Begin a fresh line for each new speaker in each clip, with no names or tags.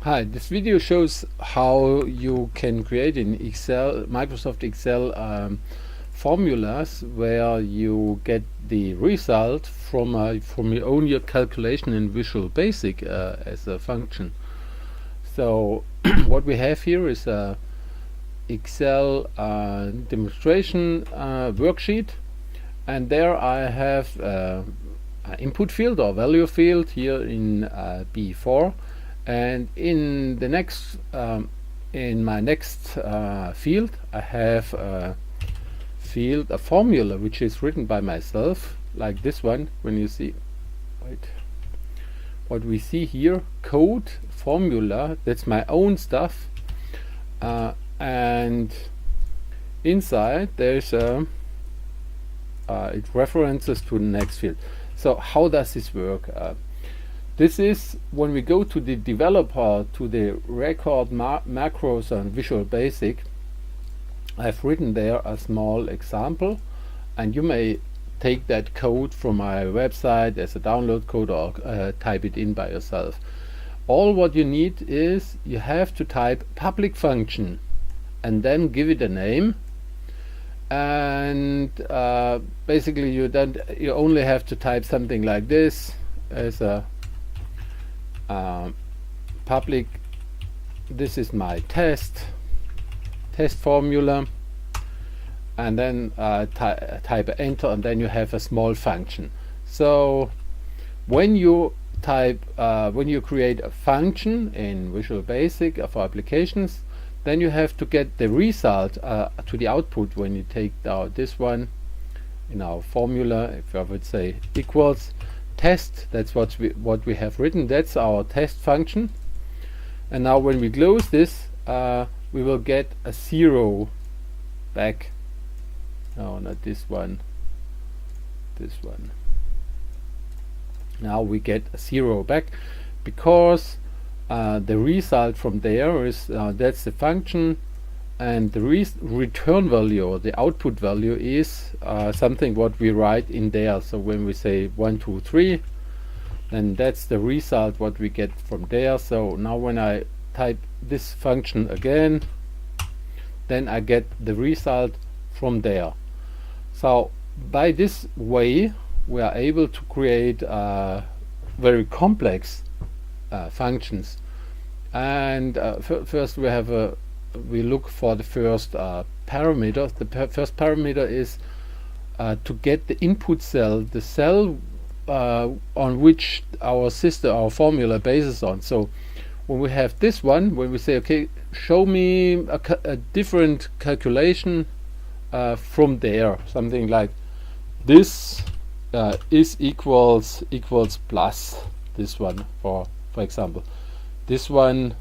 Hi, this video shows how you can create in Excel, Microsoft Excel formulas where you get the result from your own your calculation in Visual Basic as a function. So what we have here is a Excel demonstration worksheet, and there I have an input field or value field here in B4. And in the next in my next field I have a formula which is written by myself, like this one. When you see, wait, what we see here, code formula, that's my own stuff, and inside there's it references to the next field. So how does this work? This is when we go to the developer, to the record macros on Visual Basic. I've written there a small example, and you may take that code from my website as a download code or type it in by yourself. All what you need is you have to type public function and then give it a name, and basically you only have to type something like this as a public. This is my test formula, and then type enter, and then you have a small function. So when you create a function in Visual Basic for applications, then you have to get the result to the output. When you take this one in our formula, if I would say equals test, that's what we have written, that's our test function. And now when we close this, we will get a 0 back. No, not this one, this one. Now we get a 0 back because the result from there is that's the function, and the return value or the output value is something what we write in there. So when we say 1 2 3, then that's the result what we get from there. So now when I type this function again, then I get the result from there. So by this way we are able to create very complex functions. And first we look for the first parameter. The first parameter is to get the input cell, the cell on which our formula bases on. So when we have this one, when we say, okay, show me a different calculation from there, something like this is equals plus this one, for example. This one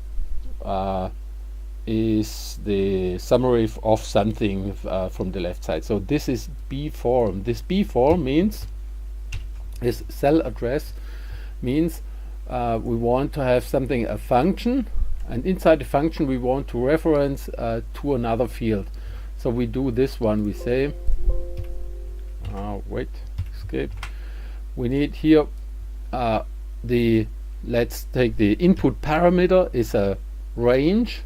is the summary of something from the left side. So this is B form. This B form means, this cell address means we want to have something, a function, and inside the function we want to reference to another field. So we do this one, we say wait, escape. We need here let's take the input parameter is a range.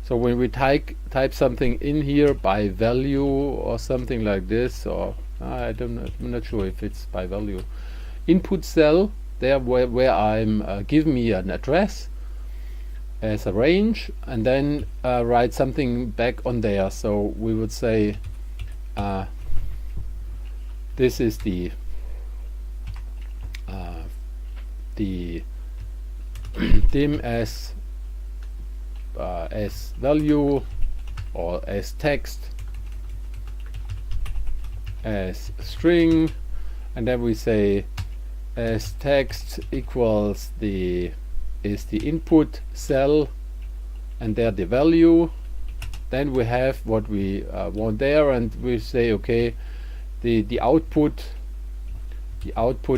So when we type something in here by value or something like this, or I'm not sure if it's by value. Input cell there where I'm give me an address as a range, and then write something back on there. So we would say this is the dim as value, or as text, as string, and then we say as text equals is the input cell, and there the value. Then we have what we want there, and we say, okay, the output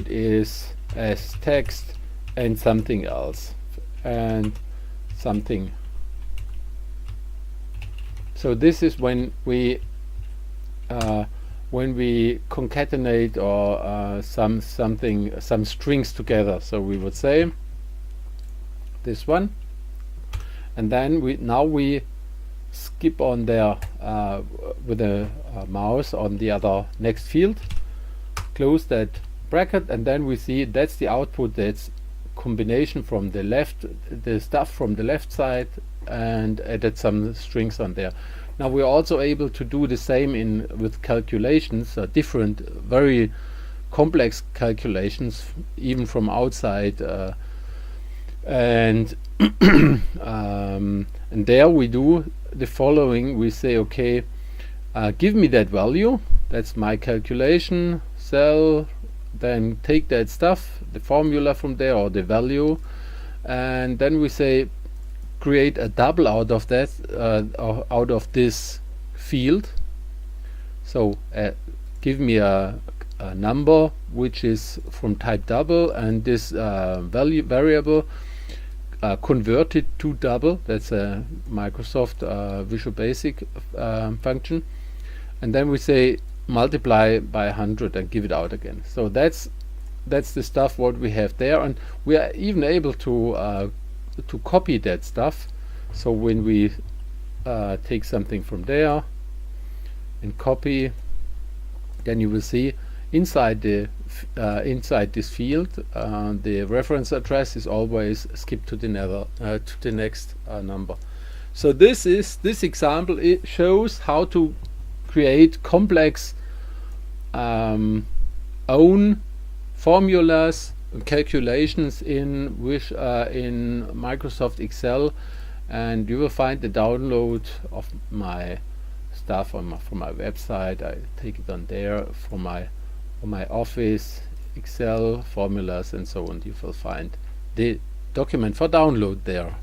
is as text and something else and something. So this is when we concatenate or some strings together. So we would say this one and then we skip on there with the mouse on the other next field, close that bracket, and then we see that's the output. That's combination from the left, the stuff from the left side, and added some strings on there. Now we're also able to do the same with calculations, different, very complex calculations, even from outside, and and there we do the following. We say, okay, give me that value, that's my calculation cell, then take that stuff, the formula from there or the value, and then we say create a double out of that, out of this field. So give me a number which is from type double, and this value variable converted to double. That's a Microsoft Visual Basic function, and then we say multiply by 100 and give it out again. So that's the stuff what we have there, and we are even able to copy that stuff. So when we take something from there and copy, then you will see inside the inside this field the reference address is always skipped to the next number. So this example, it shows how to create complex own formulas and calculations in Microsoft Excel, and you will find the download of my stuff from my website. I take it on there for my Office, Excel, formulas and so on. You will find the document for download there.